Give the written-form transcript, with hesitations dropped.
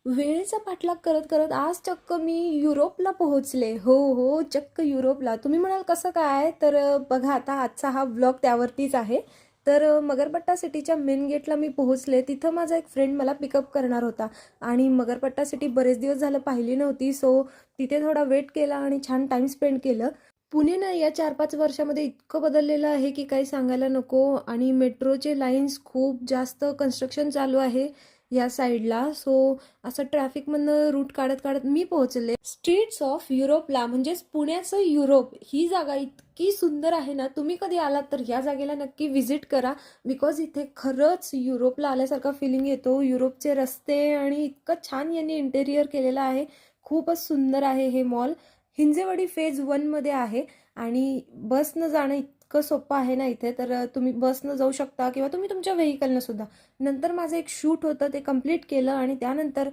वेळेचा पाठलाग करत करत आज चक्क मी युरोपला पोहोचले. हो हो, चक्क युरोपला. तुम्ही म्हणाल कसं काय? तर बघा, आता आजचा हा ब्लॉग त्यावरतीच आहे. तर मगरपट्टा सिटीच्या मेन गेटला मी पोहोचले. तिथं माझा एक फ्रेंड मला पिकअप करणार होता आणि मगरपट्टा सिटी बरेच दिवस झालं पाहिली नव्हती. सो तिथे थोडा वेट केला आणि छान टाइम स्पेंड केलं. पुणे ना या 4-5 वर्षामध्ये इतकं बदललेलं आहे की काही सांगायला नको. आणि मेट्रोचे लाईन्स खूप जास्त कन्स्ट्रक्शन चालू आहे या साईडला. सो असं ट्रॅफिकमधनं रूट काढत काढत मी पोहोचले स्ट्रीट्स ऑफ युरोपला, म्हणजेच पुण्याचं युरोप. ही जागा इतकी सुंदर आहे ना, तुम्ही कधी आलात तर या जागेला नक्की व्हिजिट करा. बिकॉज इथे खरंच युरोपला आल्यासारखा फिलिंग येतो. युरोपचे रस्ते आणि इतकं छान यांनी इंटेरियर केलेलं आहे. खूपच सुंदर आहे हे मॉल. हिंजेवाडी फेज 1 मध्ये आहे आणि बसनं जाणं इतकं सोपं आहे ना इथे. तर तुम्ही बसनं जाऊ शकता किंवा तुम्ही तुमच्या व्हेकलनं सुद्धा. नंतर माझं एक शूट होतं, ते कम्प्लीट केलं आणि त्यानंतर